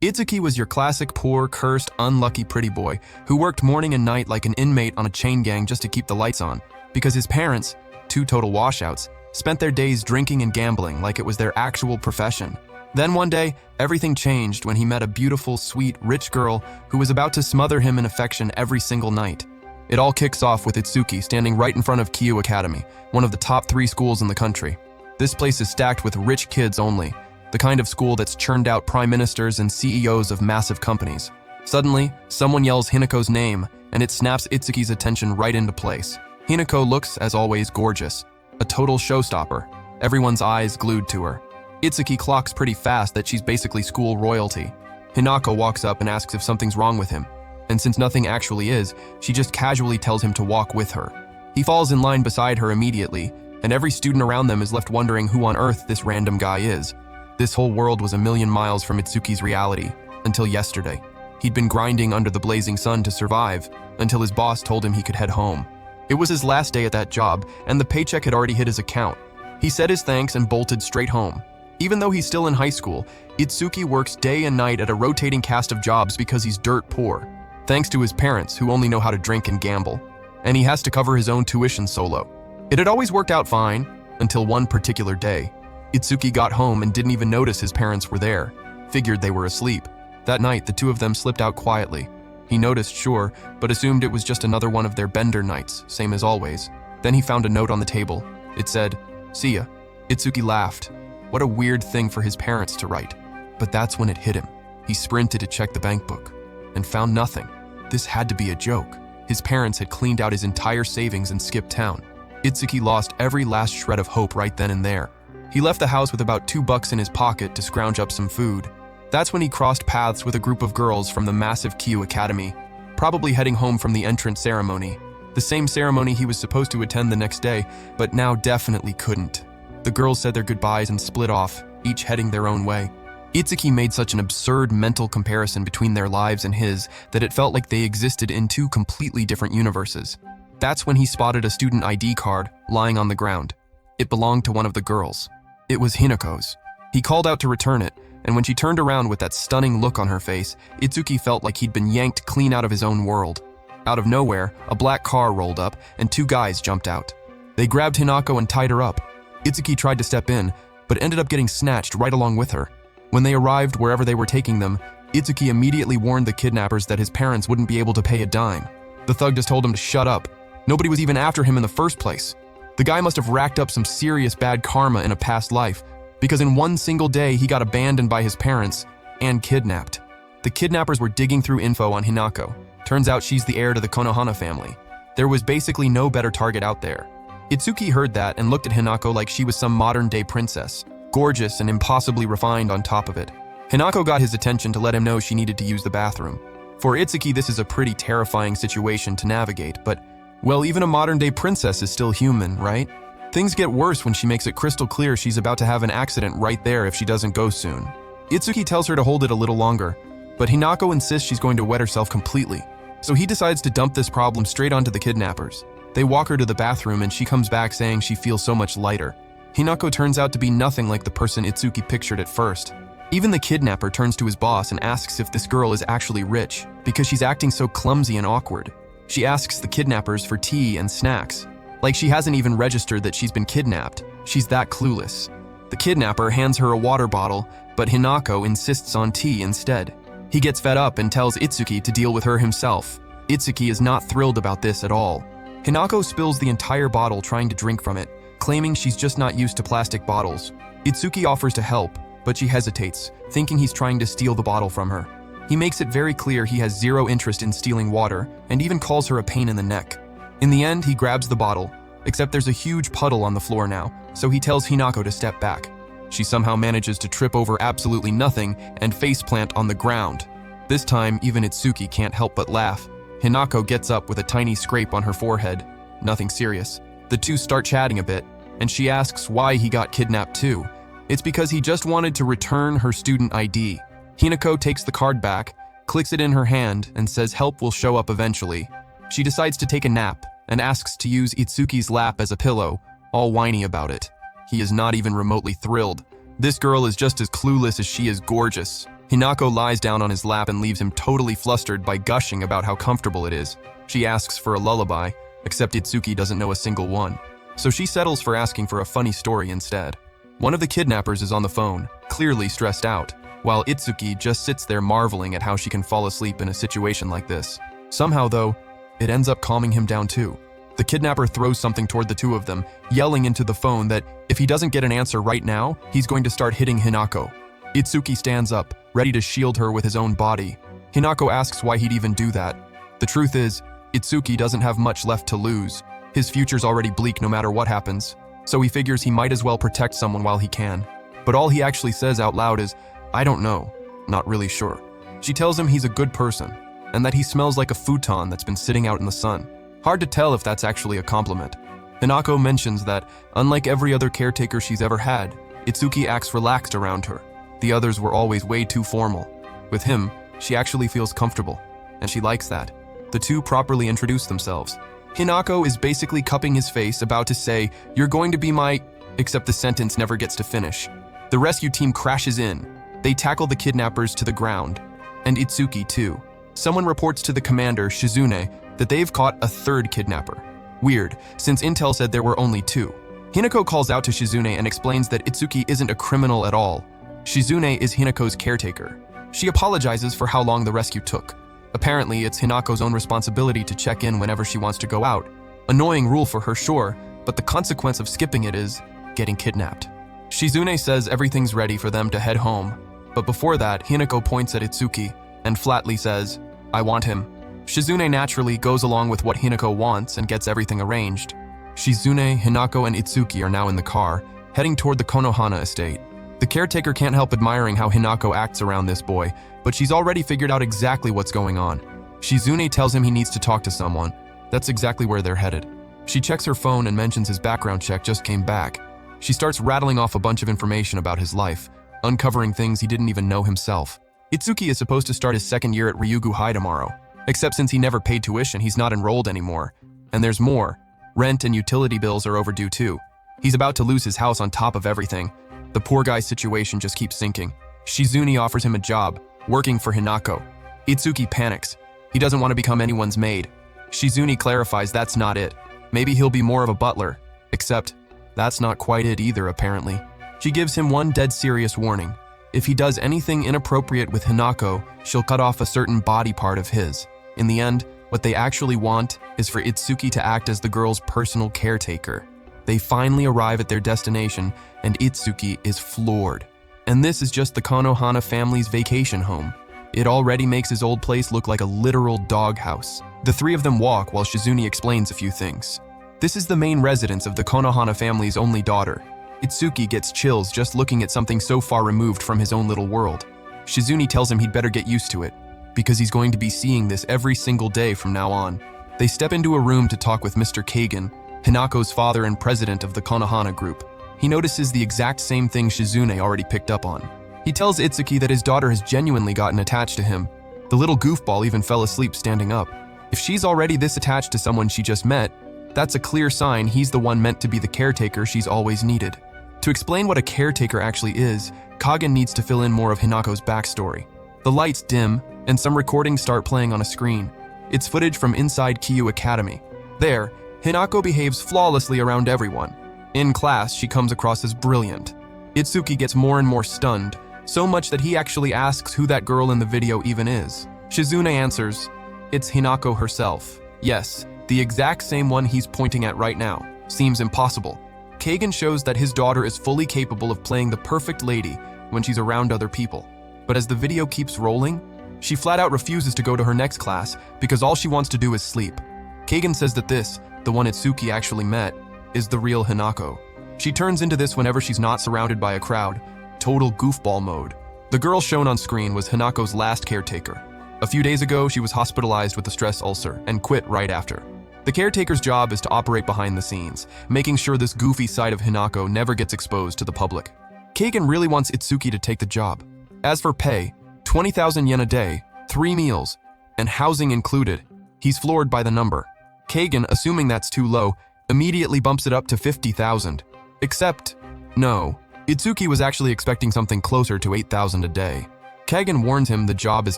Itsuki was your classic poor, cursed, unlucky pretty boy who worked morning and night like an inmate on a chain gang just to keep the lights on, because his parents, two total washouts, spent their days drinking and gambling like it was their actual profession. Then one day, everything changed when he met a beautiful, sweet, rich girl who was about to smother him in affection every single night. It all kicks off with Itsuki standing right in front of Kyu Academy, one of the top 3 schools in the country. This place is stacked with rich kids only, the kind of school that's churned out prime ministers and CEOs of massive companies. Suddenly, someone yells Hinako's name, and it snaps Itsuki's attention right into place. Hinako looks, as always, gorgeous, a total showstopper, everyone's eyes glued to her. Itsuki clocks pretty fast that she's basically school royalty. Hinako walks up and asks if something's wrong with him, and since nothing actually is, she just casually tells him to walk with her. He falls in line beside her immediately, and every student around them is left wondering who on earth this random guy is. This whole world was a million miles from Itsuki's reality, until yesterday. He'd been grinding under the blazing sun to survive, until his boss told him he could head home. It was his last day at that job, and the paycheck had already hit his account. He said his thanks and bolted straight home. Even though he's still in high school, Itsuki works day and night at a rotating cast of jobs because he's dirt poor, thanks to his parents who only know how to drink and gamble. And he has to cover his own tuition solo. It had always worked out fine, until one particular day. Itsuki got home and didn't even notice his parents were there, figured they were asleep. That night, the two of them slipped out quietly. He noticed, sure, but assumed it was just another one of their bender nights, same as always. Then he found a note on the table. It said, "See ya." Itsuki laughed. What a weird thing for his parents to write. But that's when it hit him. He sprinted to check the bank book, and found nothing. This had to be a joke. His parents had cleaned out his entire savings and skipped town. Itsuki lost every last shred of hope right then and there. He left the house with about $2 in his pocket to scrounge up some food. That's when he crossed paths with a group of girls from the massive Kyu Academy, probably heading home from the entrance ceremony. The same ceremony he was supposed to attend the next day, but now definitely couldn't. The girls said their goodbyes and split off, each heading their own way. Itsuki made such an absurd mental comparison between their lives and his that it felt like they existed in 2 completely different universes. That's when he spotted a student ID card lying on the ground. It belonged to one of the girls. It was Hinako's. He called out to return it, and when she turned around with that stunning look on her face, Itsuki felt like he'd been yanked clean out of his own world. Out of nowhere, a black car rolled up, and 2 guys jumped out. They grabbed Hinako and tied her up. Itsuki tried to step in, but ended up getting snatched right along with her. When they arrived wherever they were taking them, Itsuki immediately warned the kidnappers that his parents wouldn't be able to pay a dime. The thug just told him to shut up. Nobody was even after him in the first place. The guy must have racked up some serious bad karma in a past life, because in one single day he got abandoned by his parents and kidnapped. The kidnappers were digging through info on Hinako. Turns out she's the heir to the Konohana family. There was basically no better target out there. Itsuki heard that and looked at Hinako like she was some modern-day princess, gorgeous and impossibly refined on top of it. Hinako got his attention to let him know she needed to use the bathroom. For Itsuki, this is a pretty terrifying situation to navigate, but, well, even a modern-day princess is still human, right? Things get worse when she makes it crystal clear she's about to have an accident right there if she doesn't go soon. Itsuki tells her to hold it a little longer, but Hinako insists she's going to wet herself completely. So he decides to dump this problem straight onto the kidnappers. They walk her to the bathroom and she comes back saying she feels so much lighter. Hinako turns out to be nothing like the person Itsuki pictured at first. Even the kidnapper turns to his boss and asks if this girl is actually rich, because she's acting so clumsy and awkward. She asks the kidnappers for tea and snacks. Like she hasn't even registered that she's been kidnapped. She's that clueless. The kidnapper hands her a water bottle, but Hinako insists on tea instead. He gets fed up and tells Itsuki to deal with her himself. Itsuki is not thrilled about this at all. Hinako spills the entire bottle trying to drink from it, claiming she's just not used to plastic bottles. Itsuki offers to help, but she hesitates, thinking he's trying to steal the bottle from her. He makes it very clear he has zero interest in stealing water, and even calls her a pain in the neck. In the end, he grabs the bottle, except there's a huge puddle on the floor now, so he tells Hinako to step back. She somehow manages to trip over absolutely nothing and faceplant on the ground. This time, even Itsuki can't help but laugh. Hinako gets up with a tiny scrape on her forehead. Nothing serious. The two start chatting a bit, and she asks why he got kidnapped too. It's because he just wanted to return her student ID. Hinako takes the card back, clicks it in her hand, and says help will show up eventually. She decides to take a nap and asks to use Itsuki's lap as a pillow, all whiny about it. He is not even remotely thrilled. This girl is just as clueless as she is gorgeous. Hinako lies down on his lap and leaves him totally flustered by gushing about how comfortable it is. She asks for a lullaby, except Itsuki doesn't know a single one. So she settles for asking for a funny story instead. One of the kidnappers is on the phone, clearly stressed out, while Itsuki just sits there marveling at how she can fall asleep in a situation like this. Somehow, though, it ends up calming him down too. The kidnapper throws something toward the two of them, yelling into the phone that if he doesn't get an answer right now, he's going to start hitting Hinako. Itsuki stands up, ready to shield her with his own body. Hinako asks why he'd even do that. The truth is, Itsuki doesn't have much left to lose. His future's already bleak no matter what happens, so he figures he might as well protect someone while he can. But all he actually says out loud is, "I don't know, not really sure." She tells him he's a good person, and that he smells like a futon that's been sitting out in the sun. Hard to tell if that's actually a compliment. Hinako mentions that, unlike every other caretaker she's ever had, Itsuki acts relaxed around her. The others were always way too formal. With him, she actually feels comfortable, and she likes that. The two properly introduce themselves. Hinako is basically cupping his face, about to say, "You're going to be my..." except the sentence never gets to finish. The rescue team crashes in. They tackle the kidnappers to the ground, and Itsuki too. Someone reports to the commander, Shizune, that they've caught a third kidnapper. Weird, since intel said there were only two. Hinako calls out to Shizune and explains that Itsuki isn't a criminal at all. Shizune is Hinako's caretaker. She apologizes for how long the rescue took. Apparently, it's Hinako's own responsibility to check in whenever she wants to go out. Annoying rule for her, sure, but the consequence of skipping it is getting kidnapped. Shizune says everything's ready for them to head home, but before that, Hinako points at Itsuki and flatly says, "I want him." Shizune naturally goes along with what Hinako wants and gets everything arranged. Shizune, Hinako, and Itsuki are now in the car, heading toward the Konohana estate. The caretaker can't help admiring how Hinako acts around this boy, but she's already figured out exactly what's going on. Shizune tells him he needs to talk to someone. That's exactly where they're headed. She checks her phone and mentions his background check just came back. She starts rattling off a bunch of information about his life, uncovering things he didn't even know himself. Itsuki is supposed to start his second year at Ryugu High tomorrow, except since he never paid tuition, he's not enrolled anymore. And there's more. Rent and utility bills are overdue too. He's about to lose his house on top of everything. The poor guy's situation just keeps sinking. Shizune offers him a job, working for Hinako. Itsuki panics. He doesn't want to become anyone's maid. Shizune clarifies that's not it. Maybe he'll be more of a butler. Except, that's not quite it either, apparently. She gives him one dead serious warning. If he does anything inappropriate with Hinako, she'll cut off a certain body part of his. In the end, what they actually want is for Itsuki to act as the girl's personal caretaker. They finally arrive at their destination, and Itsuki is floored. And this is just the Konohana family's vacation home. It already makes his old place look like a literal doghouse. The three of them walk while Shizune explains a few things. This is the main residence of the Konohana family's only daughter. Itsuki gets chills just looking at something so far removed from his own little world. Shizune tells him he'd better get used to it, because he's going to be seeing this every single day from now on. They step into a room to talk with Mr. Kagan, Hinako's father and president of the Konohana group. He notices the exact same thing Shizune already picked up on. He tells Itsuki that his daughter has genuinely gotten attached to him. The little goofball even fell asleep standing up. If she's already this attached to someone she just met, that's a clear sign he's the one meant to be the caretaker she's always needed. To explain what a caretaker actually is, Kagan needs to fill in more of Hinako's backstory. The lights dim, and some recordings start playing on a screen. It's footage from inside Kyu Academy. There, Hinako behaves flawlessly around everyone. In class, she comes across as brilliant. Itsuki gets more and more stunned, so much that he actually asks who that girl in the video even is. Shizune answers, "It's Hinako herself." Yes, the exact same one he's pointing at right now. Seems impossible. Kagan shows that his daughter is fully capable of playing the perfect lady when she's around other people. But as the video keeps rolling, she flat out refuses to go to her next class because all she wants to do is sleep. Kagan says that this, the one Itsuki actually met, is the real Hinako. She turns into this whenever she's not surrounded by a crowd. Total goofball mode. The girl shown on screen was Hinako's last caretaker. A few days ago, she was hospitalized with a stress ulcer and quit right after. The caretaker's job is to operate behind the scenes, making sure this goofy side of Hinako never gets exposed to the public. Kagan really wants Itsuki to take the job. As for pay, 20,000 yen a day, 3 meals, and housing included, he's floored by the number. Kagan, assuming that's too low, immediately bumps it up to 50,000. Except, no, Itsuki was actually expecting something closer to 8,000 a day. Kagan warns him the job is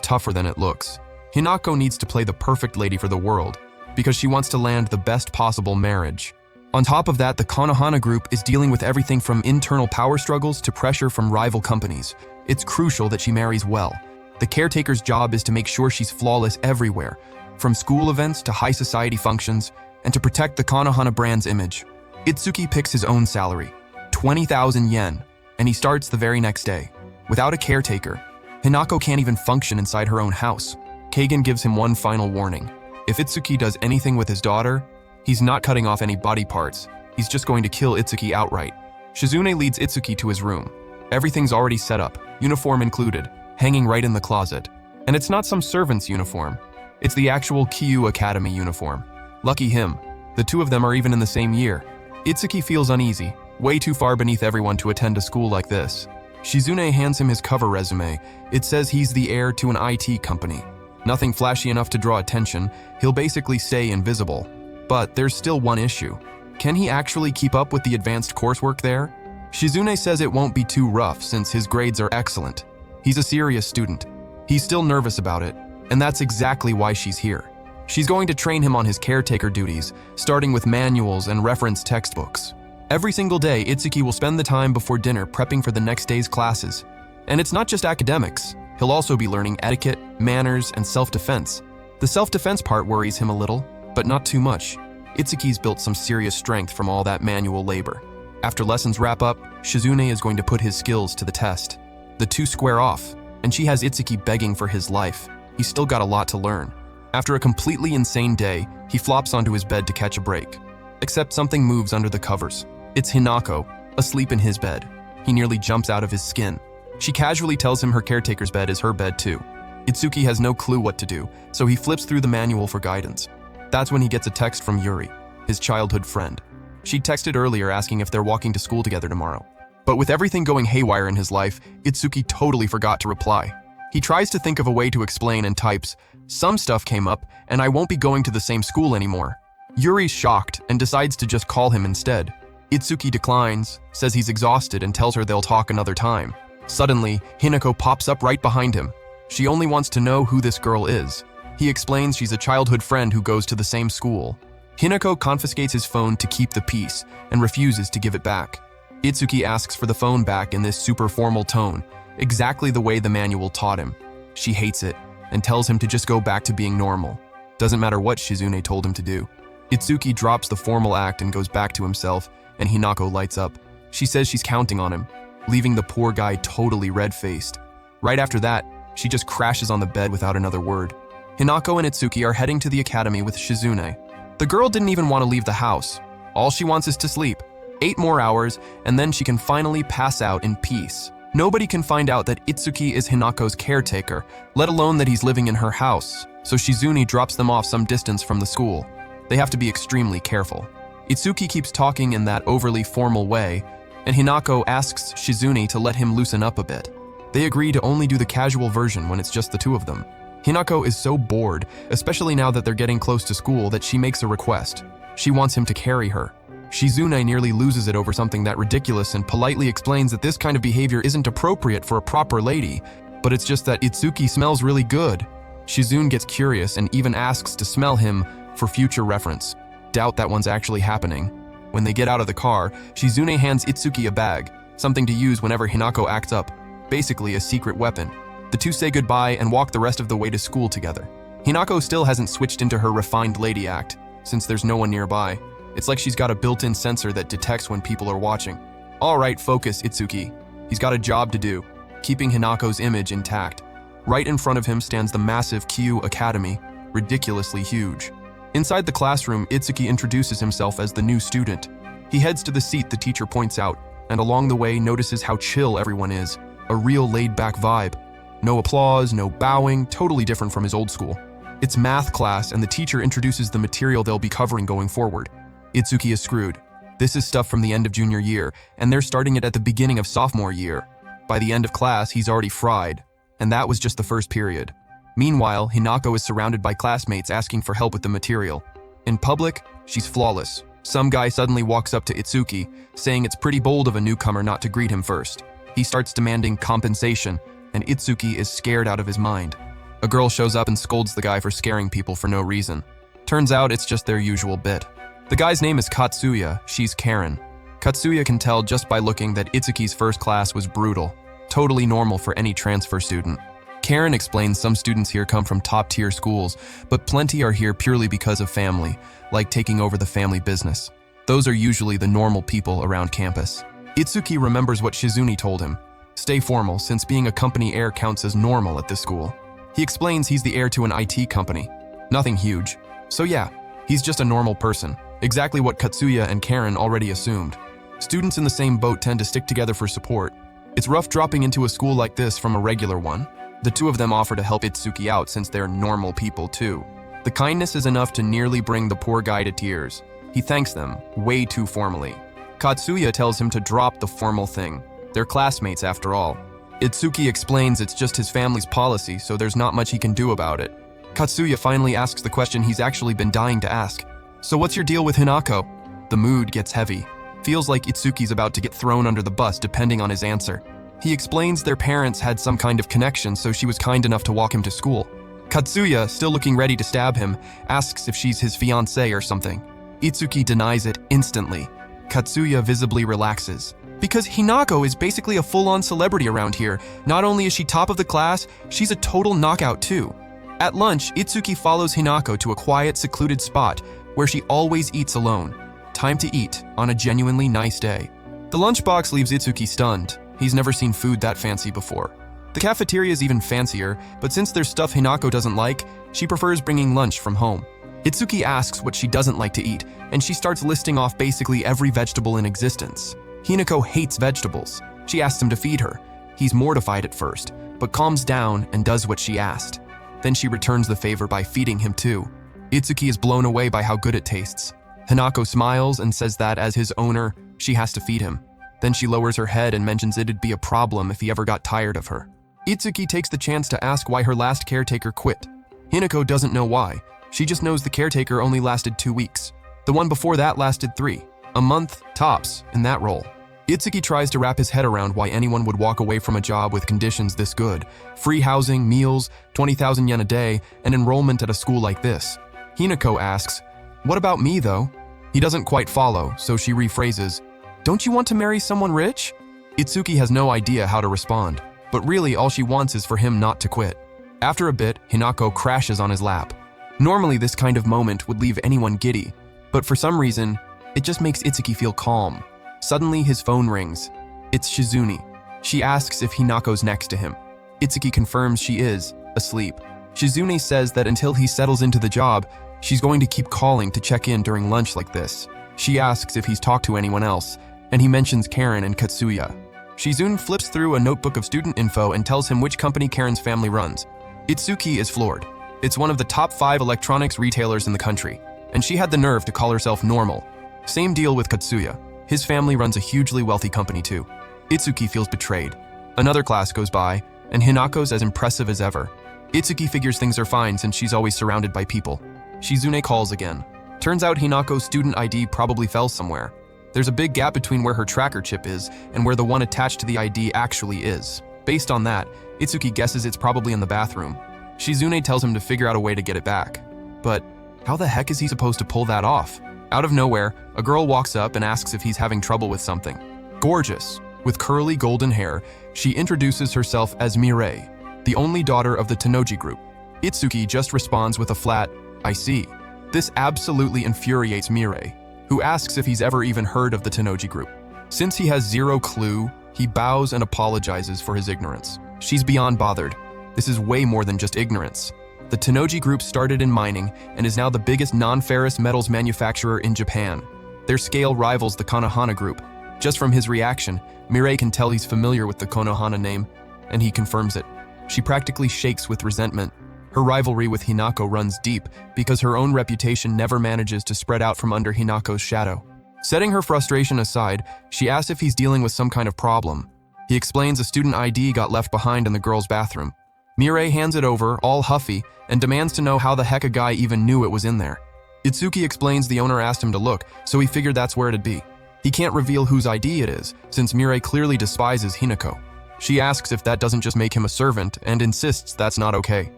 tougher than it looks. Hinako needs to play the perfect lady for the world because she wants to land the best possible marriage. On top of that, the Konohana group is dealing with everything from internal power struggles to pressure from rival companies. It's crucial that she marries well. The caretaker's job is to make sure she's flawless everywhere, from school events to high society functions, and to protect the Konohana brand's image. Itsuki picks his own salary, 20,000 yen, and he starts the very next day. Without a caretaker, Hinako can't even function inside her own house. Kagan gives him one final warning. If Itsuki does anything with his daughter, he's not cutting off any body parts. He's just going to kill Itsuki outright. Shizune leads Itsuki to his room. Everything's already set up, uniform included, hanging right in the closet. And it's not some servant's uniform. It's the actual Kyu Academy uniform. Lucky him. The two of them are even in the same year. Itsuki feels uneasy, way too far beneath everyone to attend a school like this. Shizune hands him his cover resume. It says he's the heir to an IT company. Nothing flashy enough to draw attention, he'll basically stay invisible. But there's still one issue. Can he actually keep up with the advanced coursework there? Shizune says it won't be too rough since his grades are excellent. He's a serious student. He's still nervous about it, and that's exactly why she's here. She's going to train him on his caretaker duties, starting with manuals and reference textbooks. Every single day, Itsuki will spend the time before dinner prepping for the next day's classes. And it's not just academics. He'll also be learning etiquette, manners, and self-defense. The self-defense part worries him a little, but not too much. Itsuki's built some serious strength from all that manual labor. After lessons wrap up, Shizune is going to put his skills to the test. The two square off, and she has Itsuki begging for his life. He's still got a lot to learn. After a completely insane day, he flops onto his bed to catch a break. Except something moves under the covers. It's Hinako, asleep in his bed. He nearly jumps out of his skin. She casually tells him her caretaker's bed is her bed too. Itsuki has no clue what to do, so he flips through the manual for guidance. That's when he gets a text from Yuri, his childhood friend. She'd texted earlier asking if they're walking to school together tomorrow. But with everything going haywire in his life, Itsuki totally forgot to reply. He tries to think of a way to explain and types, "Some stuff came up, and I won't be going to the same school anymore." Yuri's shocked and decides to just call him instead. Itsuki declines, says he's exhausted, and tells her they'll talk another time. Suddenly, Hinako pops up right behind him. She only wants to know who this girl is. He explains she's a childhood friend who goes to the same school. Hinako confiscates his phone to keep the peace and refuses to give it back. Itsuki asks for the phone back in this super formal tone, exactly the way the manual taught him. She hates it and tells him to just go back to being normal. Doesn't matter what Shizune told him to do. Itsuki drops the formal act and goes back to himself, and Hinako lights up. She says she's counting on him, leaving the poor guy totally red-faced. Right after that, she just crashes on the bed without another word. Hinako and Itsuki are heading to the academy with Shizune. The girl didn't even want to leave the house. All she wants is to sleep. 8 more hours, and then she can finally pass out in peace. Nobody can find out that Itsuki is Hinako's caretaker, let alone that he's living in her house, so Shizune drops them off some distance from the school. They have to be extremely careful. Itsuki keeps talking in that overly formal way, and Hinako asks Shizune to let him loosen up a bit. They agree to only do the casual version when it's just the two of them. Hinako is so bored, especially now that they're getting close to school, that she makes a request. She wants him to carry her. Shizune nearly loses it over something that ridiculous and politely explains that this kind of behavior isn't appropriate for a proper lady, but it's just that Itsuki smells really good. Shizune gets curious and even asks to smell him for future reference. Doubt that one's actually happening. When they get out of the car, Shizune hands Itsuki a bag, something to use whenever Hinako acts up, basically a secret weapon. The two say goodbye and walk the rest of the way to school together. Hinako still hasn't switched into her refined lady act, since there's no one nearby. It's like she's got a built-in sensor that detects when people are watching. All right, focus, Itsuki. He's got a job to do, keeping Hinako's image intact. Right in front of him stands the massive Kyu Academy, ridiculously huge. Inside the classroom, Itsuki introduces himself as the new student. He heads to the seat the teacher points out, and along the way notices how chill everyone is. A real laid-back vibe. No applause, no bowing, totally different from his old school. It's math class, and the teacher introduces the material they'll be covering going forward. Itsuki is screwed. This is stuff from the end of junior year, and they're starting it at the beginning of sophomore year. By the end of class, he's already fried, and that was just the first period. Meanwhile, Hinako is surrounded by classmates asking for help with the material. In public, she's flawless. Some guy suddenly walks up to Itsuki, saying it's pretty bold of a newcomer not to greet him first. He starts demanding compensation, and Itsuki is scared out of his mind. A girl shows up and scolds the guy for scaring people for no reason. Turns out it's just their usual bit. The guy's name is Katsuya, she's Karen. Katsuya can tell just by looking that Itsuki's first class was brutal, totally normal for any transfer student. Karen explains some students here come from top-tier schools, but plenty are here purely because of family, like taking over the family business. Those are usually the normal people around campus. Itsuki remembers what Shizune told him. Stay formal, since being a company heir counts as normal at this school. He explains he's the heir to an IT company. Nothing huge. So yeah, he's just a normal person. Exactly what Katsuya and Karen already assumed. Students in the same boat tend to stick together for support. It's rough dropping into a school like this from a regular one. The two of them offer to help Itsuki out since they're normal people too. The kindness is enough to nearly bring the poor guy to tears. He thanks them, way too formally. Katsuya tells him to drop the formal thing. They're classmates after all. Itsuki explains it's just his family's policy, so there's not much he can do about it. Katsuya finally asks the question he's actually been dying to ask. So what's your deal with Hinako? The mood gets heavy. Feels like Itsuki's about to get thrown under the bus depending on his answer. He explains their parents had some kind of connection, so she was kind enough to walk him to school. Katsuya, still looking ready to stab him, asks if she's his fiancée or something. Itsuki denies it instantly. Katsuya visibly relaxes. Because Hinako is basically a full-on celebrity around here. Not only is she top of the class, she's a total knockout too. At lunch, Itsuki follows Hinako to a quiet, secluded spot where she always eats alone. Time to eat on a genuinely nice day. The lunchbox leaves Itsuki stunned. He's never seen food that fancy before. The cafeteria is even fancier, but since there's stuff Hinako doesn't like, she prefers bringing lunch from home. Itsuki asks what she doesn't like to eat, and she starts listing off basically every vegetable in existence. Hinako hates vegetables. She asks him to feed her. He's mortified at first, but calms down and does what she asked. Then she returns the favor by feeding him too. Itsuki is blown away by how good it tastes. Hinako smiles and says that as his owner, she has to feed him. Then she lowers her head and mentions it'd be a problem if he ever got tired of her. Itsuki takes the chance to ask why her last caretaker quit. Hinako doesn't know why. She just knows the caretaker only lasted 2 weeks. The one before that lasted 3. A month, tops, in that role. Itsuki tries to wrap his head around why anyone would walk away from a job with conditions this good. Free housing, meals, 20,000 yen a day, and enrollment at a school like this. Hinako asks, "What about me though?" He doesn't quite follow, so she rephrases, "Don't you want to marry someone rich?" Itsuki has no idea how to respond, but really all she wants is for him not to quit. After a bit, Hinako crashes on his lap. Normally this kind of moment would leave anyone giddy, but for some reason, it just makes Itsuki feel calm. Suddenly his phone rings. It's Shizune. She asks if Hinako's next to him. Itsuki confirms she is, asleep. Shizune says that until he settles into the job, she's going to keep calling to check in during lunch like this. She asks if he's talked to anyone else, and he mentions Karen and Katsuya. Shizune flips through a notebook of student info and tells him which company Karen's family runs. Itsuki is floored. It's one of the top 5 electronics retailers in the country, and she had the nerve to call herself normal. Same deal with Katsuya. His family runs a hugely wealthy company too. Itsuki feels betrayed. Another class goes by, and Hinako's as impressive as ever. Itsuki figures things are fine since she's always surrounded by people. Shizune calls again. Turns out Hinako's student ID probably fell somewhere. There's a big gap between where her tracker chip is and where the one attached to the ID actually is. Based on that, Itsuki guesses it's probably in the bathroom. Shizune tells him to figure out a way to get it back. But how the heck is he supposed to pull that off? Out of nowhere, a girl walks up and asks if he's having trouble with something. Gorgeous, with curly golden hair, she introduces herself as Mirai, the only daughter of the Tenoji group. Itsuki just responds with a flat, "I see." This absolutely infuriates Mirai, who asks if he's ever even heard of the Tenoji group. Since he has zero clue, he bows and apologizes for his ignorance. She's beyond bothered. This is way more than just ignorance. The Tenoji group started in mining and is now the biggest non-ferrous metals manufacturer in Japan. Their scale rivals the Konohana group. Just from his reaction, Mirai can tell he's familiar with the Konohana name, and he confirms it. She practically shakes with resentment. Her rivalry with Hinako runs deep because her own reputation never manages to spread out from under Hinako's shadow. Setting her frustration aside, she asks if he's dealing with some kind of problem. He explains a student ID got left behind in the girls' bathroom. Mirai hands it over, all huffy, and demands to know how the heck a guy even knew it was in there. Itsuki explains the owner asked him to look, so he figured that's where it'd be. He can't reveal whose ID it is, since Mirai clearly despises Hinako. She asks if that doesn't just make him a servant and insists that's not okay.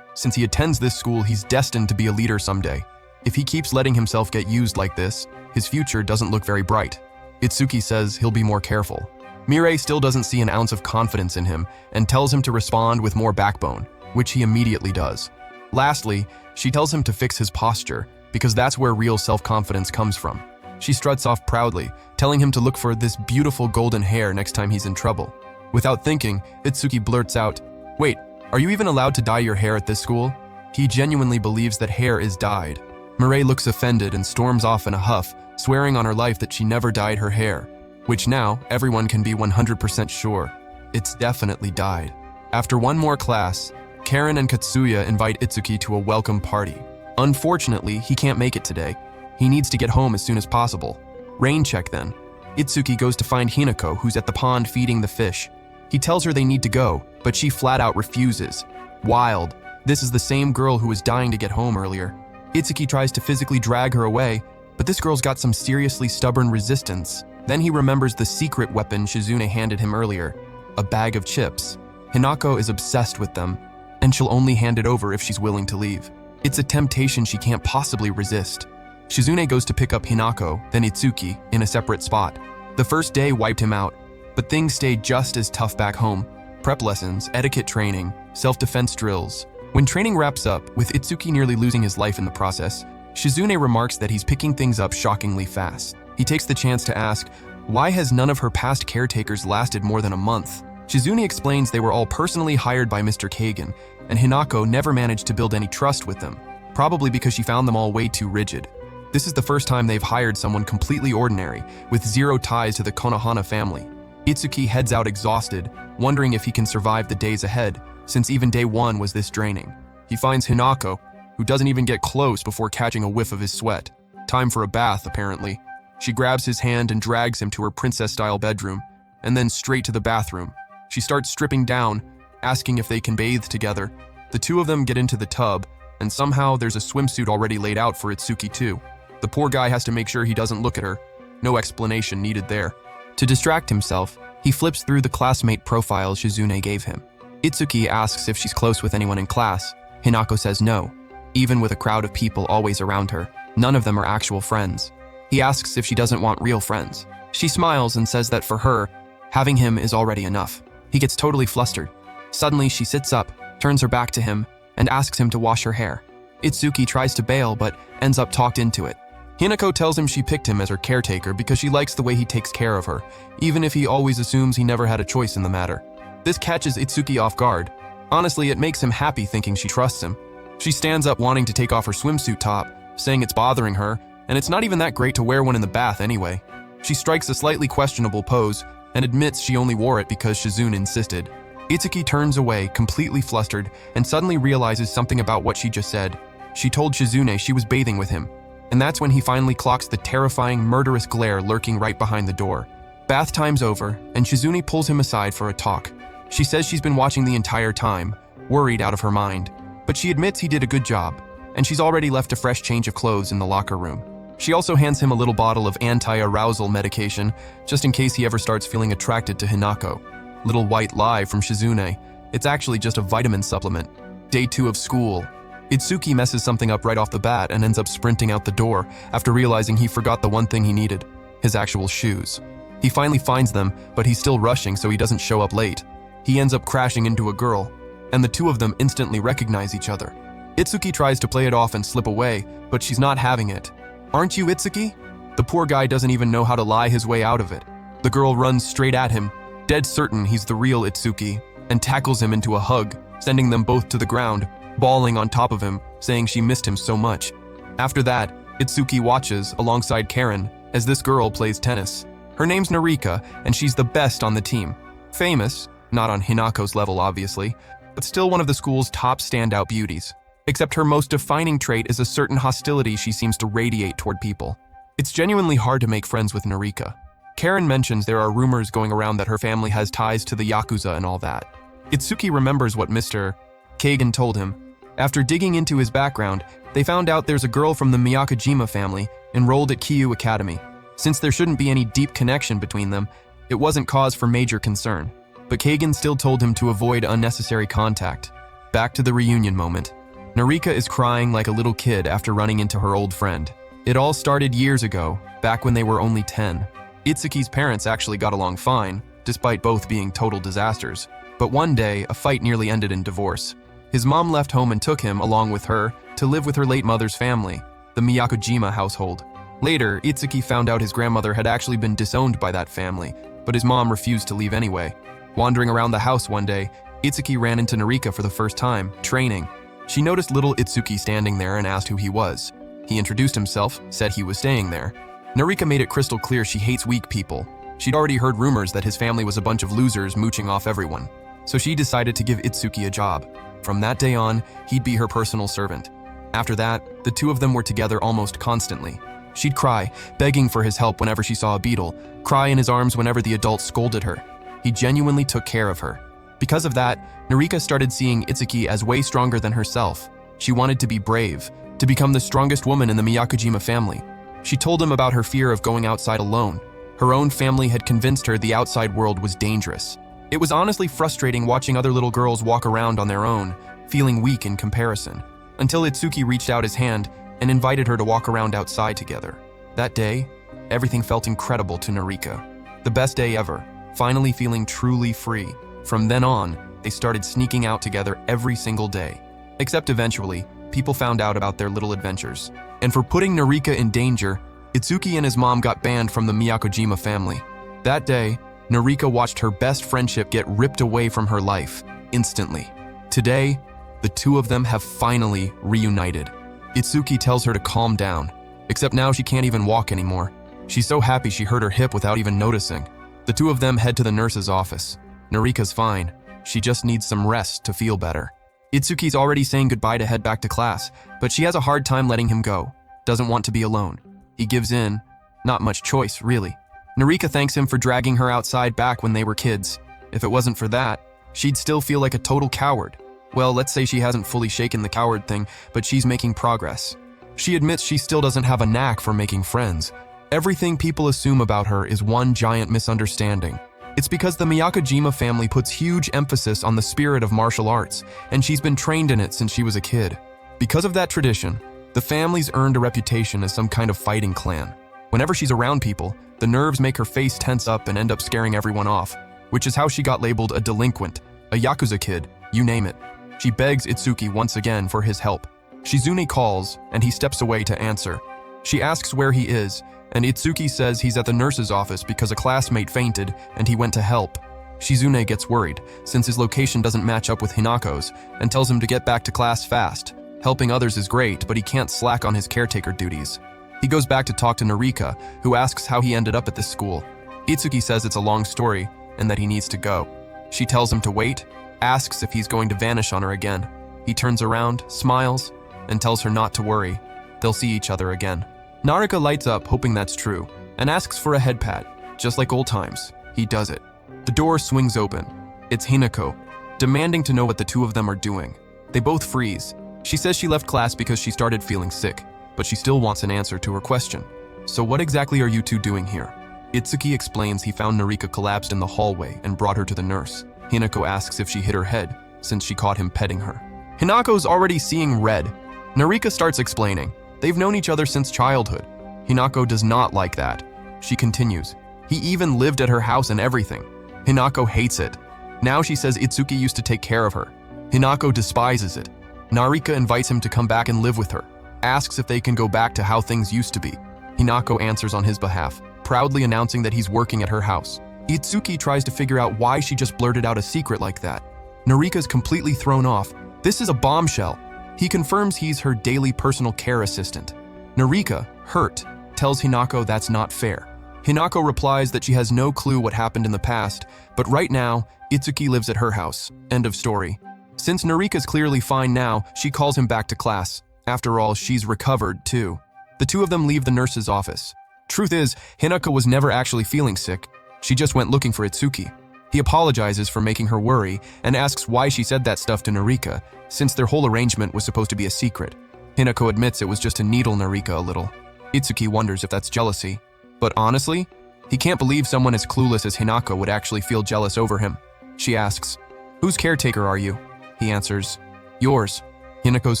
Since he attends this school, he's destined to be a leader someday. If he keeps letting himself get used like this, his future doesn't look very bright. Itsuki says he'll be more careful. Mirai still doesn't see an ounce of confidence in him and tells him to respond with more backbone, which he immediately does. Lastly, she tells him to fix his posture because that's where real self-confidence comes from. She struts off proudly, telling him to look for this beautiful golden hair next time he's in trouble. Without thinking, Itsuki blurts out, "Wait, are you even allowed to dye your hair at this school?" He genuinely believes that hair is dyed. Mirai looks offended and storms off in a huff, swearing on her life that she never dyed her hair, which now everyone can be 100% sure. It's definitely dyed. After one more class, Karen and Katsuya invite Itsuki to a welcome party. Unfortunately, he can't make it today. He needs to get home as soon as possible. Rain check then. Itsuki goes to find Hinako, who's at the pond feeding the fish. He tells her they need to go, but she flat out refuses. Wild. This is the same girl who was dying to get home earlier. Itsuki tries to physically drag her away, but this girl's got some seriously stubborn resistance. Then he remembers the secret weapon Shizune handed him earlier, a bag of chips. Hinako is obsessed with them, and she'll only hand it over if she's willing to leave. It's a temptation she can't possibly resist. Shizune goes to pick up Hinako, then Itsuki, in a separate spot. The first day wiped him out, but things stayed just as tough back home. Prep lessons, etiquette training, self-defense drills. When training wraps up, with Itsuki nearly losing his life in the process, Shizune remarks that he's picking things up shockingly fast. He takes the chance to ask, why has none of her past caretakers lasted more than a month? Shizune explains they were all personally hired by Mr. Kagan, and Hinako never managed to build any trust with them, probably because she found them all way too rigid. This is the first time they've hired someone completely ordinary, with zero ties to the Konohana family. Itsuki heads out exhausted, wondering if he can survive the days ahead, since even day one was this draining. He finds Hinako, who doesn't even get close before catching a whiff of his sweat. Time for a bath, apparently. She grabs his hand and drags him to her princess-style bedroom, and then straight to the bathroom. She starts stripping down, asking if they can bathe together. The two of them get into the tub, and somehow there's a swimsuit already laid out for Itsuki too. The poor guy has to make sure he doesn't look at her. No explanation needed there. To distract himself, he flips through the classmate profiles Shizune gave him. Itsuki asks if she's close with anyone in class. Hinako says no. Even with a crowd of people always around her, none of them are actual friends. He asks if she doesn't want real friends. She smiles and says that for her, having him is already enough. He gets totally flustered. Suddenly, she sits up, turns her back to him, and asks him to wash her hair. Itsuki tries to bail, but ends up talked into it. Hinako tells him she picked him as her caretaker because she likes the way he takes care of her, even if he always assumes he never had a choice in the matter. This catches Itsuki off guard. Honestly, it makes him happy thinking she trusts him. She stands up wanting to take off her swimsuit top, saying it's bothering her, and it's not even that great to wear one in the bath anyway. She strikes a slightly questionable pose and admits she only wore it because Shizune insisted. Itsuki turns away, completely flustered, and suddenly realizes something about what she just said. She told Shizune she was bathing with him, and that's when he finally clocks the terrifying, murderous glare lurking right behind the door. Bath time's over, and Shizune pulls him aside for a talk. She says she's been watching the entire time, worried out of her mind, but she admits he did a good job, and she's already left a fresh change of clothes in the locker room. She also hands him a little bottle of anti-arousal medication, just in case he ever starts feeling attracted to Hinako. Little white lie from Shizune. It's actually just a vitamin supplement. Day 2 of school. Itsuki messes something up right off the bat and ends up sprinting out the door after realizing he forgot the one thing he needed, his actual shoes. He finally finds them, but he's still rushing so he doesn't show up late. He ends up crashing into a girl, and the two of them instantly recognize each other. Itsuki tries to play it off and slip away, but she's not having it. "Aren't you Itsuki?" The poor guy doesn't even know how to lie his way out of it. The girl runs straight at him, dead certain he's the real Itsuki, and tackles him into a hug, sending them both to the ground, bawling on top of him, saying she missed him so much. After that, Itsuki watches, alongside Karen, as this girl plays tennis. Her name's Narika, and she's the best on the team. Famous, not on Hinako's level obviously, but still one of the school's top standout beauties. Except her most defining trait is a certain hostility she seems to radiate toward people. It's genuinely hard to make friends with Narika. Karen mentions there are rumors going around that her family has ties to the Yakuza and all that. Itsuki remembers what Mr. Kagan told him. After digging into his background, they found out there's a girl from the Miyakojima family enrolled at Kyu Academy. Since there shouldn't be any deep connection between them, it wasn't cause for major concern. but Kagan still told him to avoid unnecessary contact. Back to the reunion moment. Narika is crying like a little kid after running into her old friend. It all started years ago, back when they were only 10. Itsuki's parents actually got along fine, despite both being total disasters. But one day, a fight nearly ended in divorce. His mom left home and took him, along with her, to live with her late mother's family, the Miyakojima household. Later, Itsuki found out his grandmother had actually been disowned by that family, but his mom refused to leave anyway. Wandering around the house one day, Itsuki ran into Narika for the first time, training. She noticed little Itsuki standing there and asked who he was. He introduced himself, said he was staying there. Narika made it crystal clear she hates weak people. She'd already heard rumors that his family was a bunch of losers mooching off everyone. So she decided to give Itsuki a job. From that day on, he'd be her personal servant. After that, the two of them were together almost constantly. She'd cry, begging for his help whenever she saw a beetle, cry in his arms whenever the adults scolded her. He genuinely took care of her. Because of that, Narika started seeing Itsuki as way stronger than herself. She wanted to be brave, to become the strongest woman in the Miyakojima family. She told him about her fear of going outside alone. Her own family had convinced her the outside world was dangerous. It was honestly frustrating watching other little girls walk around on their own, feeling weak in comparison, until Itsuki reached out his hand and invited her to walk around outside together. That day, everything felt incredible to Narika. The best day ever, finally feeling truly free. From then on, they started sneaking out together every single day. Except eventually, people found out about their little adventures. And for putting Narika in danger, Itsuki and his mom got banned from the Miyakojima family. That day, Narika watched her best friendship get ripped away from her life, instantly. Today, the two of them have finally reunited. Itsuki tells her to calm down, except now she can't even walk anymore. She's so happy she hurt her hip without even noticing. The two of them head to the nurse's office. Narika's fine. She just needs some rest to feel better. Itsuki's already saying goodbye to head back to class, but she has a hard time letting him go. Doesn't want to be alone. He gives in. Not much choice, really. Narika thanks him for dragging her outside back when they were kids. If it wasn't for that, she'd still feel like a total coward. Well, let's say she hasn't fully shaken the coward thing, but she's making progress. She admits she still doesn't have a knack for making friends. Everything people assume about her is one giant misunderstanding. It's because the Miyakojima family puts huge emphasis on the spirit of martial arts, and she's been trained in it since she was a kid. Because of that tradition, the family's earned a reputation as some kind of fighting clan. Whenever she's around people, the nerves make her face tense up and end up scaring everyone off, which is how she got labeled a delinquent, a Yakuza kid, you name it. She begs Itsuki once again for his help. Shizune calls, and he steps away to answer. She asks where he is, and Itsuki says he's at the nurse's office because a classmate fainted and he went to help. Shizune gets worried, since his location doesn't match up with Hinako's, and tells him to get back to class fast. Helping others is great, but he can't slack on his caretaker duties. He goes back to talk to Narika, who asks how he ended up at this school. Itsuki says it's a long story, and that he needs to go. She tells him to wait, asks if he's going to vanish on her again. He turns around, smiles, and tells her not to worry. They'll see each other again. Narika lights up, hoping that's true, and asks for a head pat. Just like old times, he does it. The door swings open. It's Hinako, demanding to know what the two of them are doing. They both freeze. She says she left class because she started feeling sick, but she still wants an answer to her question. So what exactly are you two doing here? Itsuki explains he found Narika collapsed in the hallway and brought her to the nurse. Hinako asks if she hit her head, since she caught him petting her. Hinako's already seeing red. Narika starts explaining. They've known each other since childhood. Hinako does not like that. She continues. He even lived at her house and everything. Hinako hates it. Now she says Itsuki used to take care of her. Hinako despises it. Narika invites him to come back and live with her, asks if they can go back to how things used to be. Hinako answers on his behalf, proudly announcing that he's working at her house. Itsuki tries to figure out why she just blurted out a secret like that. Narika's completely thrown off. This is a bombshell. He confirms he's her daily personal care assistant. Narika, hurt, tells Hinako that's not fair. Hinako replies that she has no clue what happened in the past, but right now, Itsuki lives at her house. End of story. Since Narika's clearly fine now, she calls him back to class. After all, she's recovered too. The two of them leave the nurse's office. Truth is, Hinako was never actually feeling sick. She just went looking for Itsuki. He apologizes for making her worry and asks why she said that stuff to Narika, since their whole arrangement was supposed to be a secret. Hinako admits it was just to needle Narika a little. Itsuki wonders if that's jealousy. But honestly, he can't believe someone as clueless as Hinako would actually feel jealous over him. She asks, "Whose caretaker are you?" He answers, "Yours." Hinako's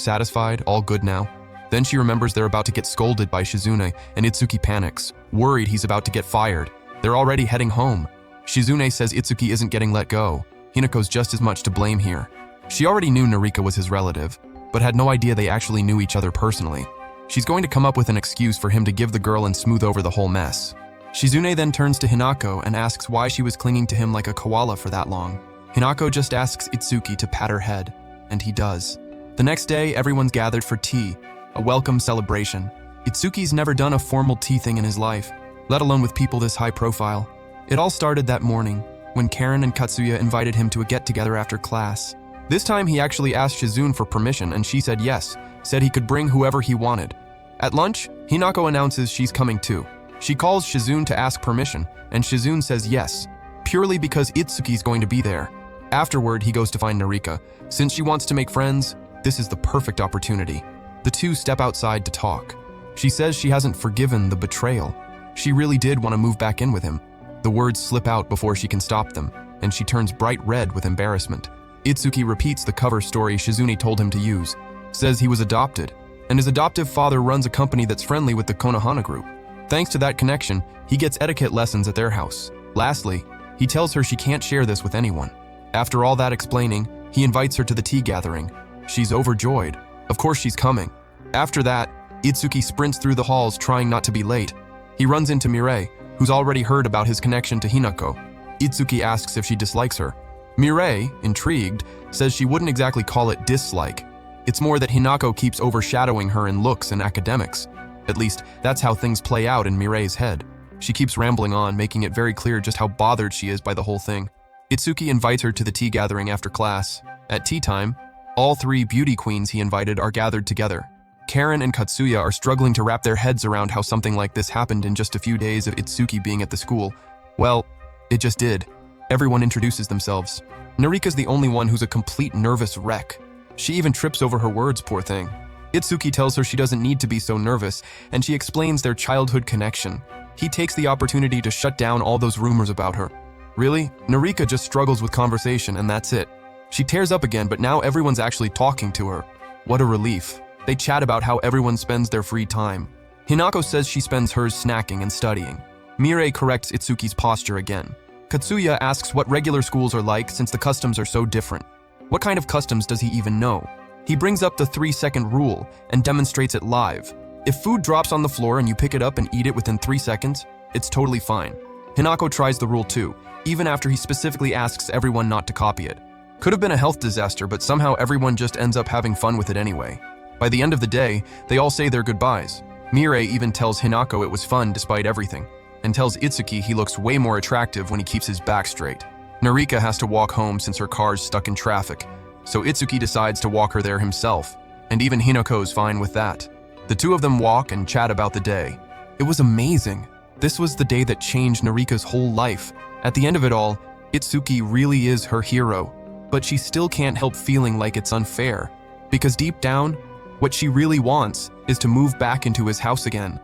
satisfied, all good now. Then she remembers they're about to get scolded by Shizune, and Itsuki panics, worried he's about to get fired. They're already heading home. Shizune says Itsuki isn't getting let go. Hinako's just as much to blame here. She already knew Narika was his relative, but had no idea they actually knew each other personally. She's going to come up with an excuse for him to give the girl and smooth over the whole mess. Shizune then turns to Hinako and asks why she was clinging to him like a koala for that long. Hinako just asks Itsuki to pat her head, and he does. The next day, everyone's gathered for tea, a welcome celebration. Itsuki's never done a formal tea thing in his life, let alone with people this high profile. It all started that morning, when Karen and Katsuya invited him to a get-together after class. This time he actually asked Shizune for permission and she said yes, said he could bring whoever he wanted. At lunch, Hinako announces she's coming too. She calls Shizune to ask permission, and Shizune says yes, purely because Itsuki's going to be there. Afterward, he goes to find Narika. Since she wants to make friends, this is the perfect opportunity. The two step outside to talk. She says she hasn't forgiven the betrayal. She really did want to move back in with him. The words slip out before she can stop them, and she turns bright red with embarrassment. Itsuki repeats the cover story Shizune told him to use, says he was adopted, and his adoptive father runs a company that's friendly with the Konohana group. Thanks to that connection, he gets etiquette lessons at their house. Lastly, he tells her she can't share this with anyone. After all that explaining, he invites her to the tea gathering. She's overjoyed. Of course she's coming. After that, Itsuki sprints through the halls trying not to be late. He runs into Mireille, who's already heard about his connection to Hinako. Itsuki asks if she dislikes her. Mireille, intrigued, says she wouldn't exactly call it dislike. It's more that Hinako keeps overshadowing her in looks and academics. At least, that's how things play out in Mireille's head. She keeps rambling on, making it very clear just how bothered she is by the whole thing. Itsuki invites her to the tea gathering after class. At tea time, all three beauty queens he invited are gathered together. Karen and Katsuya are struggling to wrap their heads around how something like this happened in just a few days of Itsuki being at the school. Well, it just did. Everyone introduces themselves. Narika's the only one who's a complete nervous wreck. She even trips over her words, poor thing. Itsuki tells her she doesn't need to be so nervous, and she explains their childhood connection. He takes the opportunity to shut down all those rumors about her. Really, Narika just struggles with conversation and that's it. She tears up again, but now everyone's actually talking to her. What a relief. They chat about how everyone spends their free time. Hinako says she spends hers snacking and studying. Mireille corrects Itsuki's posture again. Katsuya asks what regular schools are like since the customs are so different. What kind of customs does he even know? He brings up the 3-second rule and demonstrates it live. If food drops on the floor and you pick it up and eat it within 3 seconds, it's totally fine. Hinako tries the rule too, even after he specifically asks everyone not to copy it. Could have been a health disaster, but somehow everyone just ends up having fun with it anyway. By the end of the day, they all say their goodbyes. Mireille even tells Hinako it was fun despite everything, and tells Itsuki he looks way more attractive when he keeps his back straight. Narika has to walk home since her car's stuck in traffic, so Itsuki decides to walk her there himself, and even Hinako's fine with that. The two of them walk and chat about the day. It was amazing. This was the day that changed Narika's whole life. At the end of it all, Itsuki really is her hero, but she still can't help feeling like it's unfair, because deep down, what she really wants is to move back into his house again.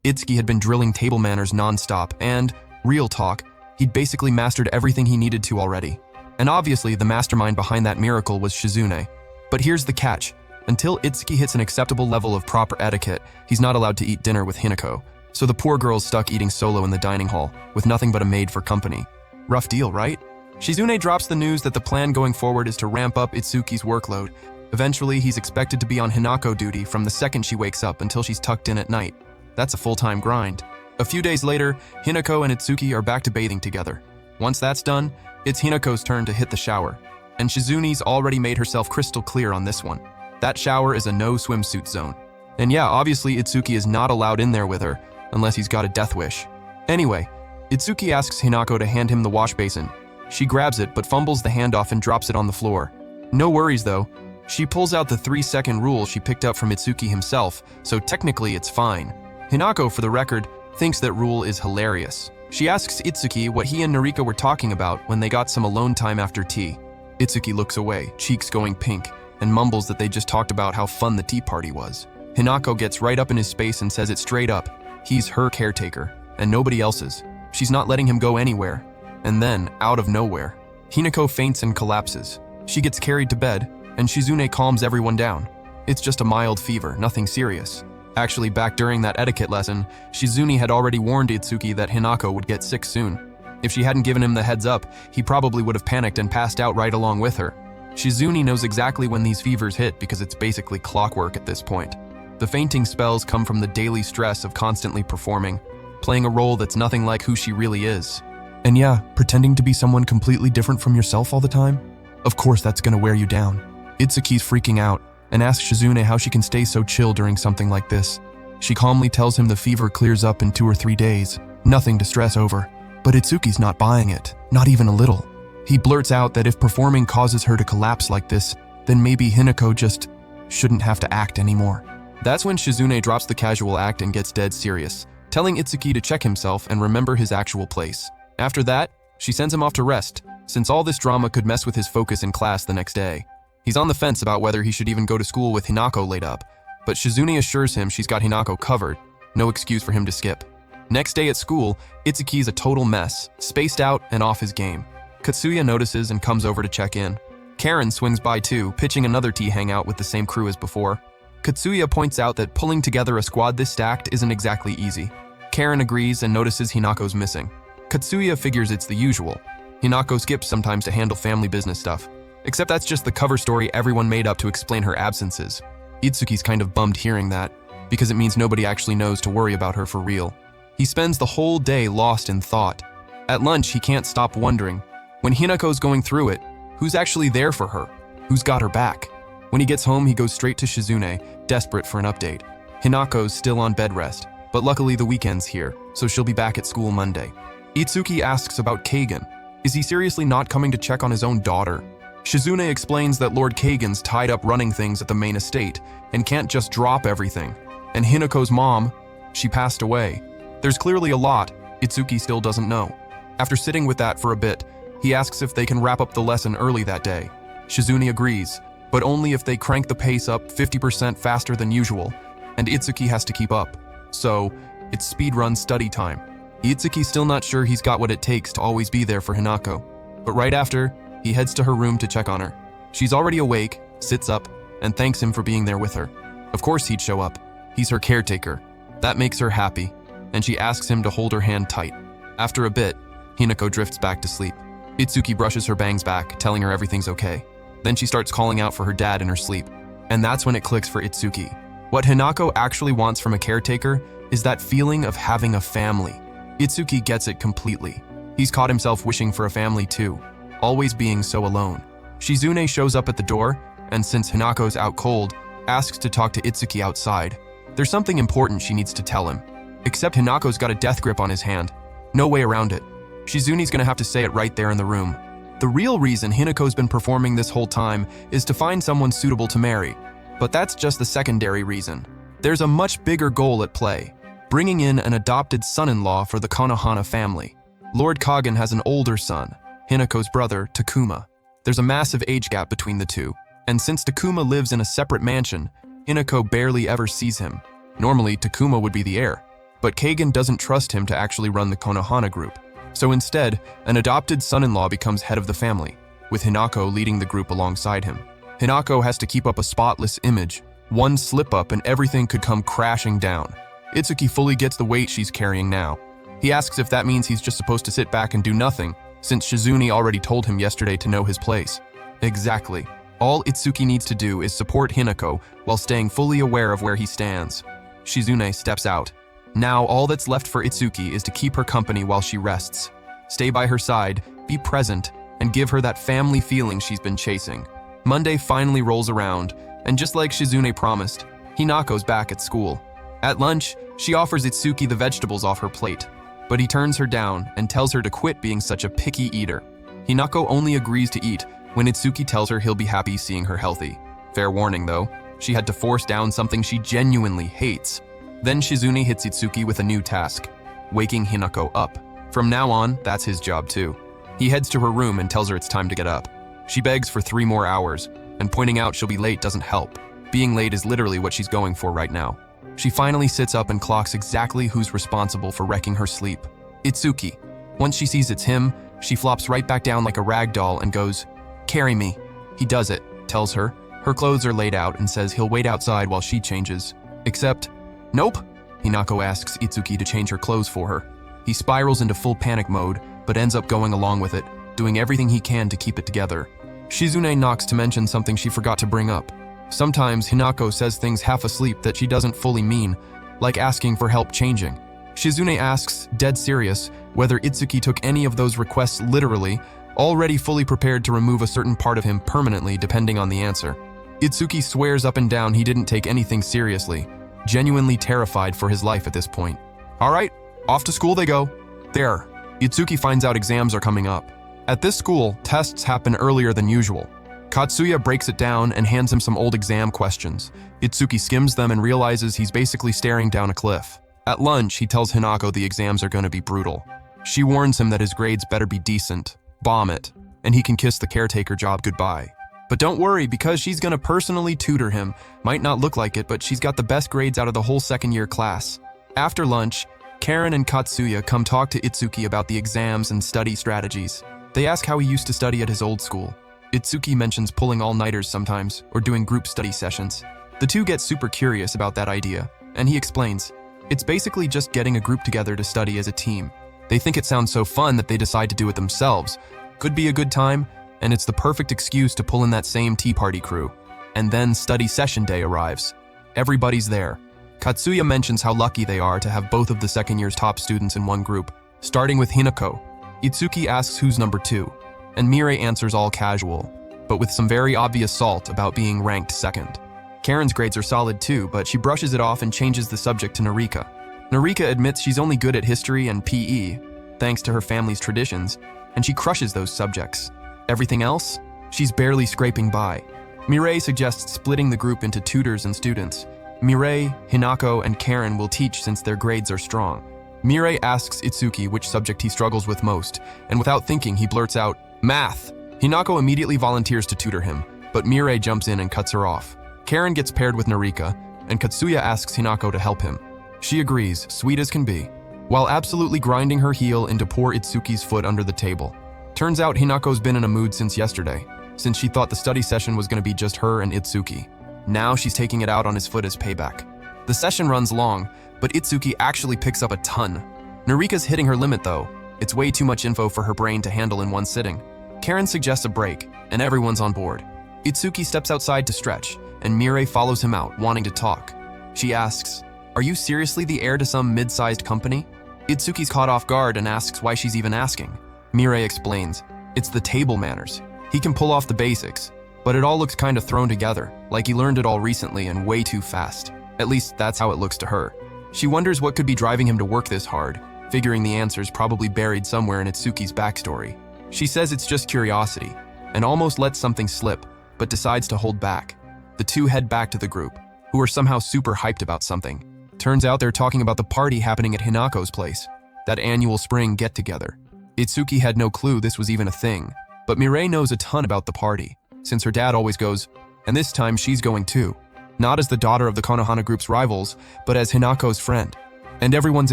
Itsuki had been drilling table manners nonstop, and, real talk, he'd basically mastered everything he needed to already. And obviously, the mastermind behind that miracle was Shizune. But here's the catch. Until Itsuki hits an acceptable level of proper etiquette, he's not allowed to eat dinner with Hinako. So the poor girl's stuck eating solo in the dining hall, with nothing but a maid for company. Rough deal, right? Shizune drops the news that the plan going forward is to ramp up Itsuki's workload. Eventually, he's expected to be on Hinako duty from the second she wakes up until she's tucked in at night. That's a full-time grind. A few days later, Hinako and Itsuki are back to bathing together. Once that's done, it's Hinako's turn to hit the shower. And Shizune's already made herself crystal clear on this one. That shower is a no swimsuit zone. And yeah, obviously Itsuki is not allowed in there with her, unless he's got a death wish. Anyway, Itsuki asks Hinako to hand him the wash basin. She grabs it but fumbles the handoff and drops it on the floor. No worries though. She pulls out the 3-second rule she picked up from Itsuki himself, so technically it's fine. Hinako, for the record, thinks that rule is hilarious. She asks Itsuki what he and Narika were talking about when they got some alone time after tea. Itsuki looks away, cheeks going pink, and mumbles that they just talked about how fun the tea party was. Hinako gets right up in his space and says it straight up. He's her caretaker, and nobody else's. She's not letting him go anywhere. And then, out of nowhere, Hinako faints and collapses. She gets carried to bed, and Shizune calms everyone down. It's just a mild fever, nothing serious. Actually, back during that etiquette lesson, Shizune had already warned Itsuki that Hinako would get sick soon. If she hadn't given him the heads up, he probably would have panicked and passed out right along with her. Shizune knows exactly when these fevers hit because it's basically clockwork at this point. The fainting spells come from the daily stress of constantly performing, playing a role that's nothing like who she really is. And yeah, pretending to be someone completely different from yourself all the time? Of course that's gonna wear you down. Itsuki's freaking out and asks Shizune how she can stay so chill during something like this. She calmly tells him the fever clears up in 2 or 3 days, nothing to stress over. But Itsuki's not buying it, not even a little. He blurts out that if performing causes her to collapse like this, then maybe Hinako just shouldn't have to act anymore. That's when Shizune drops the casual act and gets dead serious, telling Itsuki to check himself and remember his actual place. After that, she sends him off to rest, since all this drama could mess with his focus in class the next day. He's on the fence about whether he should even go to school with Hinako laid up, but Shizune assures him she's got Hinako covered, no excuse for him to skip. Next day at school, Itsuki's a total mess, spaced out and off his game. Katsuya notices and comes over to check in. Karen swings by too, pitching another tea hangout with the same crew as before. Katsuya points out that pulling together a squad this stacked isn't exactly easy. Karen agrees and notices Hinako's missing. Katsuya figures it's the usual. Hinako skips sometimes to handle family business stuff. Except that's just the cover story everyone made up to explain her absences. Itsuki's kind of bummed hearing that, because it means nobody actually knows to worry about her for real. He spends the whole day lost in thought. At lunch, he can't stop wondering, when Hinako's going through it, who's actually there for her? Who's got her back? When he gets home, he goes straight to Shizune, desperate for an update. Hinako's still on bed rest, but luckily the weekend's here, so she'll be back at school Monday. Itsuki asks about Kagen. Is he seriously not coming to check on his own daughter? Shizune explains that Lord Kagan's tied up running things at the main estate and can't just drop everything. And Hinako's mom, she passed away. There's clearly a lot Itsuki still doesn't know. After sitting with that for a bit, he asks if they can wrap up the lesson early that day. Shizune agrees, but only if they crank the pace up 50% faster than usual, and Itsuki has to keep up. So, it's speedrun study time. Itsuki's still not sure he's got what it takes to always be there for Hinako, but right after, he heads to her room to check on her. She's already awake, sits up, and thanks him for being there with her. Of course he'd show up. He's her caretaker. That makes her happy, and she asks him to hold her hand tight. After a bit, Hinako drifts back to sleep. Itsuki brushes her bangs back, telling her everything's okay. Then she starts calling out for her dad in her sleep. And that's when it clicks for Itsuki. What Hinako actually wants from a caretaker is that feeling of having a family. Itsuki gets it completely. He's caught himself wishing for a family too, always being so alone. Shizune shows up at the door, and since Hinako's out cold, asks to talk to Itsuki outside. There's something important she needs to tell him. Except Hinako's got a death grip on his hand. No way around it. Shizune's gonna have to say it right there in the room. The real reason Hinako's been performing this whole time is to find someone suitable to marry. But that's just the secondary reason. There's a much bigger goal at play, bringing in an adopted son-in-law for the Konohana family. Lord Kagen has an older son, Hinako's brother, Takuma. There's a massive age gap between the two, and since Takuma lives in a separate mansion, Hinako barely ever sees him. Normally, Takuma would be the heir, but Kagen doesn't trust him to actually run the Konohana group. So instead, an adopted son-in-law becomes head of the family, with Hinako leading the group alongside him. Hinako has to keep up a spotless image. One slip-up and everything could come crashing down. Itsuki fully gets the weight she's carrying now. He asks if that means he's just supposed to sit back and do nothing, since Shizune already told him yesterday to know his place. Exactly. All Itsuki needs to do is support Hinako while staying fully aware of where he stands. Shizune steps out. Now all that's left for Itsuki is to keep her company while she rests. Stay by her side, be present, and give her that family feeling she's been chasing. Monday finally rolls around, and just like Shizune promised, Hinako's back at school. At lunch, she offers Itsuki the vegetables off her plate, but he turns her down and tells her to quit being such a picky eater. Hinako only agrees to eat when Itsuki tells her he'll be happy seeing her healthy. Fair warning though, she had to force down something she genuinely hates. Then Shizune hits Itsuki with a new task, waking Hinako up. From now on, that's his job too. He heads to her room and tells her it's time to get up. She begs for 3 more hours, and pointing out she'll be late doesn't help. Being late is literally what she's going for right now. She finally sits up and clocks exactly who's responsible for wrecking her sleep. Itsuki. Once she sees it's him, She flops right back down like a rag doll and goes, "Carry me." He does it, tells her. Her clothes are laid out and says he'll wait outside while she changes. Except, nope. Hinako asks Itsuki to change her clothes for her. He spirals into full panic mode, but ends up going along with it, doing everything he can to keep it together. Shizune knocks to mention something she forgot to bring up. Sometimes Hinako says things half asleep that she doesn't fully mean, like asking for help changing. Shizune asks, dead serious, whether Itsuki took any of those requests literally, already fully prepared to remove a certain part of him permanently depending on the answer. Itsuki swears up and down he didn't take anything seriously, genuinely terrified for his life at this point. All right, off to school they go. There, Itsuki finds out exams are coming up. At this school, tests happen earlier than usual. Katsuya breaks it down and hands him some old exam questions. Itsuki skims them and realizes he's basically staring down a cliff. At lunch, he tells Hinako the exams are going to be brutal. She warns him that his grades better be decent, bomb it, and he can kiss the caretaker job goodbye. But don't worry, because she's going to personally tutor him. Might not look like it, but she's got the best grades out of the whole second-year class. After lunch, Karen and Katsuya come talk to Itsuki about the exams and study strategies. They ask how he used to study at his old school. Itsuki mentions pulling all-nighters sometimes, or doing group study sessions. The two get super curious about that idea, and he explains, it's basically just getting a group together to study as a team. They think it sounds so fun that they decide to do it themselves. Could be a good time, and it's the perfect excuse to pull in that same tea party crew. And then study session day arrives. Everybody's there. Katsuya mentions how lucky they are to have both of the second year's top students in one group, starting with Hinako. Itsuki asks who's number 2, and Mirei answers all casual, but with some very obvious salt about being ranked second. Karen's grades are solid too, but she brushes it off and changes the subject to Narika. Narika admits she's only good at history and PE, thanks to her family's traditions, and she crushes those subjects. Everything else? She's barely scraping by. Mirei suggests splitting the group into tutors and students. Mirei, Hinako, and Karen will teach since their grades are strong. Mirei asks Itsuki which subject he struggles with most, and without thinking, he blurts out, "Math!" Hinako immediately volunteers to tutor him, but Mirei jumps in and cuts her off. Karen gets paired with Narika, and Katsuya asks Hinako to help him. She agrees, sweet as can be, while absolutely grinding her heel into poor Itsuki's foot under the table. Turns out Hinako's been in a mood since yesterday, since she thought the study session was going to be just her and Itsuki. Now she's taking it out on his foot as payback. The session runs long, but Itsuki actually picks up a ton. Narika's hitting her limit though. It's way too much info for her brain to handle in one sitting. Karen suggests a break, and everyone's on board. Itsuki steps outside to stretch, and Mirei follows him out, wanting to talk. She asks, "Are you seriously the heir to some mid-sized company?" Itsuki's caught off guard and asks why she's even asking. Mirei explains, it's the table manners. He can pull off the basics, but it all looks kind of thrown together, like he learned it all recently and way too fast. At least that's how it looks to her. She wonders what could be driving him to work this hard, figuring the answer's probably buried somewhere in Itsuki's backstory. She says it's just curiosity, and almost lets something slip, but decides to hold back. The two head back to the group, who are somehow super hyped about something. Turns out they're talking about the party happening at Hinako's place, that annual spring get-together. Itsuki had no clue this was even a thing, but Mirei knows a ton about the party, since her dad always goes, and this time she's going too. Not as the daughter of the Konohana group's rivals, but as Hinako's friend. And everyone's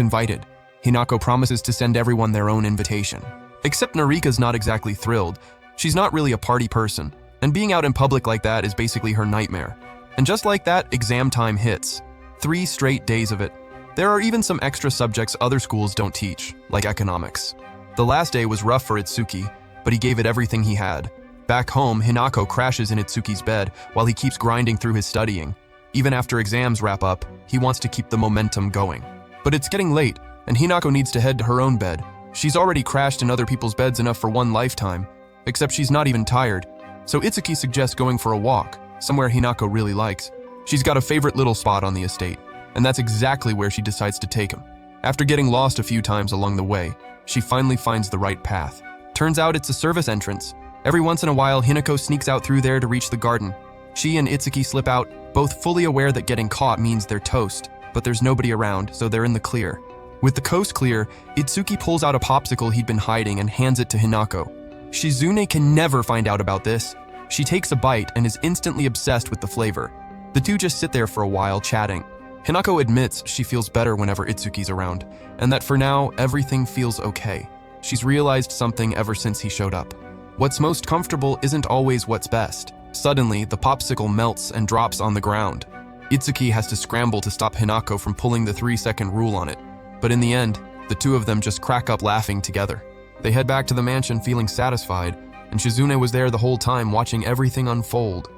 invited. Hinako promises to send everyone their own invitation. Except Narika's not exactly thrilled. She's not really a party person, and being out in public like that is basically her nightmare. And just like that, exam time hits. 3 straight days of it. There are even some extra subjects other schools don't teach, like economics. The last day was rough for Itsuki, but he gave it everything he had. Back home, Hinako crashes in Itsuki's bed while he keeps grinding through his studying. Even after exams wrap up, he wants to keep the momentum going. But it's getting late, and Hinako needs to head to her own bed. She's already crashed in other people's beds enough for one lifetime, except she's not even tired. So Itsuki suggests going for a walk, somewhere Hinako really likes. She's got a favorite little spot on the estate, and that's exactly where she decides to take him. After getting lost a few times along the way, she finally finds the right path. Turns out it's a service entrance. Every once in a while, Hinako sneaks out through there to reach the garden. She and Itsuki slip out, both fully aware that getting caught means they're toast, but there's nobody around, so they're in the clear. With the coast clear, Itsuki pulls out a popsicle he'd been hiding and hands it to Hinako. Shizune can never find out about this. She takes a bite and is instantly obsessed with the flavor. The two just sit there for a while chatting. Hinako admits she feels better whenever Itsuki's around, and that for now, everything feels okay. She's realized something ever since he showed up. What's most comfortable isn't always what's best. Suddenly, the popsicle melts and drops on the ground. Itsuki has to scramble to stop Hinako from pulling the 3-second rule on it. But in the end, the two of them just crack up laughing together. They head back to the mansion feeling satisfied, and Shizune was there the whole time watching everything unfold.